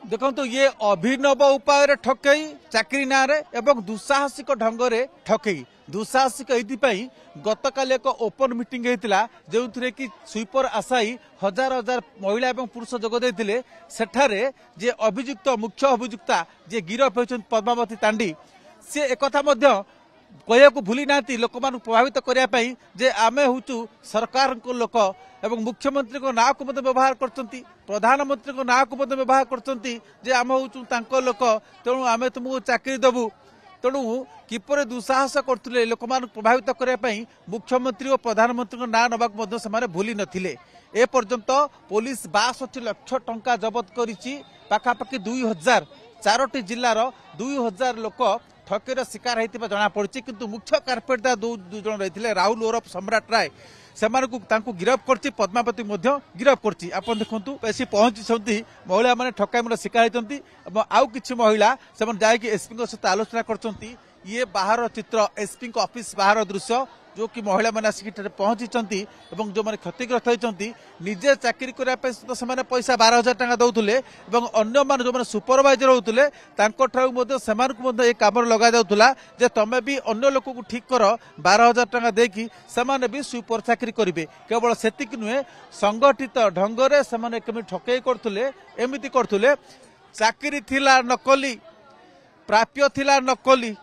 देखो ये अभिनव उपाय ठकई चाकरी ना एवं दुस्साहसिक ढंग से ठकई दुस्साहसिक ये गतकाल एक ओपन मीटिंग होता जो थे कि स्वीपर आशायी हजार हजार महिला और पुरुष जोगदे सेठारे जे अभियुक्त मुख्य अभियुक्ता जे गिरफ होती पद्मावती तांडी सी एक कहया भूली ना लोक मान प्रभावित करने जे आमे हूँ सरकार को लोक एवं मुख्यमंत्री को ना को व्यवहार करचंती प्रधानमंत्री को ना को व्यवहार करचंती जे आम हूँ लोक तेणु आमे तुमको चाकरी देबू तेणु किपर दुस्साहस करते लोक मान प्रभावित करने मुख्यमंत्री और प्रधानमंत्री को ना नवा भूली नथिले ए पर्यंत पुलिस 62 लाख टंका जबत करिछि पाखापाखि 2000 4टी जिल्लार 2000 लोक ठकेर शिकार होता जना पड़ी किंतु मुख्य कार्पेटदार दो जन रही राहुल ओरफ सम्राट राय से गिरफ कर पद्मावती गिरफ कर आप देखु बेसी पहुंची महिला मैंने ठकामी शिकार होती आउ कि महिला से जाकि एसपी सहित आलोचना कर ये बाहर चित्र एसपी ऑफिस बाहर दृश्य जो कि महिला मैंने आसिक पहुंची जो मैंने क्षतिग्रस्त होती निजे चाकरी करने से पैसा 12,000 टंका दौले अन्य मान जो मैंने सुपरवाइजर होते से कम लगा जाऊला जे तमें भी अन्य लोक को ठीक कर 12,000 टंका देकी से भी सुपर चाकरी करेंगे केवल सेतिक नुहे संगठित ढंग से ठकई करते एमती करते चाकरी थिला नकली प्राप्य थिला नकली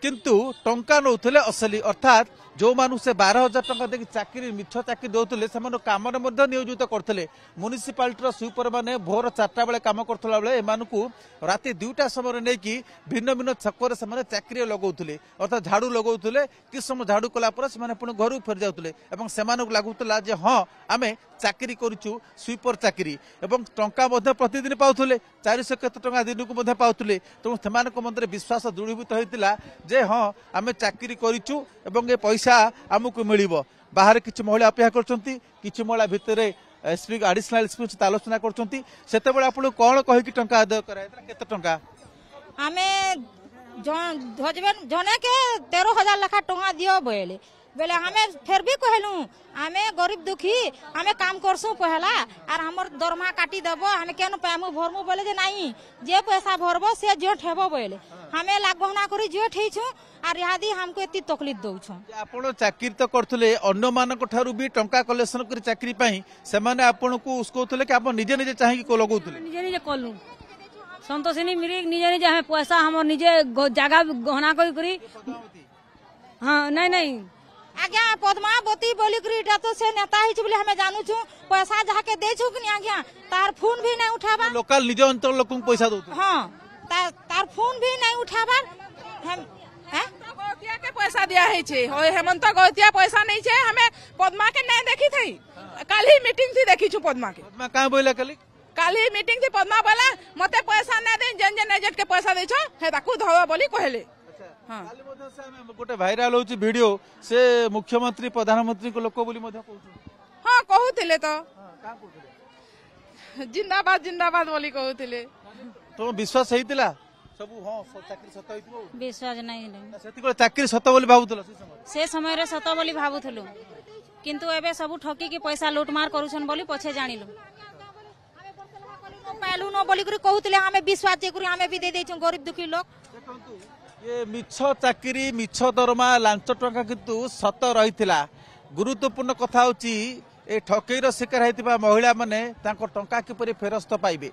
किंतु टंका नौले असली अर्थात जो मानु से 12,000 टंका देखिए चाकरी मिछ चाकरी दौले से कम नियोजित करते म्युनिसिपालिटी स्वीपर मैंने भोर 4टा बेले कम करला बेले एमानकु राति 2टा समय नहीं भिन्न भिन्न छक से चाकरी लगौले अर्थात झाड़ू लगौले कि समय झाड़ू कलापर से पुणी घर फेरी जाते से लगुला हाँ आम चाकरी करूँ स्वीपर चाकरी एवं टंका प्रतिदिन पाते 400 केते टंका दिन को पाते तेणु से मध्य विश्वास दृढ़ीभूत होता जे हाँ आम चाकरी करूँ ये पैसा आमको मिल बाहर किसी महिला अपेक्षा कर महिला भितर एसपी एडिशनल एसपी सहित आलोचना करते आप कौन कहीकि टंका आदाय केते टंका आमे जने के 13,000 लाख टंका दियो बोले बेले हमें फिर भी कहलू आमे गरीब दुखी आमे काम करसु पहला और हमर दरमा काटी देबो हमें केन पैमु भरमु बोले जे नहीं जे पैसा भरबो से जो ठेबो बोले हमें लागबहना करी जो ठेइछु और इहादी हमको एती तकलीफ दउछु आपण चाकरी तो करथले अन्य मानक ठारू भी टंका कलेक्शन कर चाकरी पई से माने आपण को उसकोथले कि आपण निजे निजे चाहि को लगौथले निजे निजे कलु संतोषिनी मिरी निजे निजे हमें पैसा हमर निजे जगह गहना करी हां नहीं आज्ञा पद्मावती बोलिक तो से नेता ही हमें जानू छु पैसा जाके दे छु कि आज्ञा तार फोन भी नहीं उठाबा लोकल निज अंचल लोक पैसा दो हां तार फोन भी नहीं उठाबा हम गौतिया के पैसा दिया है छे हेमंत गौतिया पैसा नहीं छे हमें पद्मा के नहीं देखी थी कल ही मीटिंग थी देखी छु पद्मा के पद्मा का बोला कल ही मीटिंग थी पद्मा बोला मते पैसा नहीं दे जन जन एजेंट के पैसा दे छो हे ताकू धवा बोली कहले हाँ गोटे भाइराल होची वीडियो से मुख्यमंत्री प्रधानमंत्री को लोक बोली हाँ कहूले तो जिंदाबाद जिंदाबाद बोली कहूले तो विश्वास होइतिला सब हाँ चाकरी सत होइतिबो विश्वास नहीं सेति चाकरी सत बोली भाबुतला से समय रे सत बोली भाबुथलु किंतु एबे सब ठकी के पैसा लूटमार करूछन बोली पछे जानिलु पालू न बोली करी कहूले हमें विश्वास जे करी हमें भी दे देछु गरीब दुखी लोग ये मिछ चाकरी मिछ दरमा लांच टंका किंतु सत रही गुरुत्वपूर्ण कथा होची ए ठकईर शिकार होता महिला माने टंका किपरि फेरस्त पाइबे।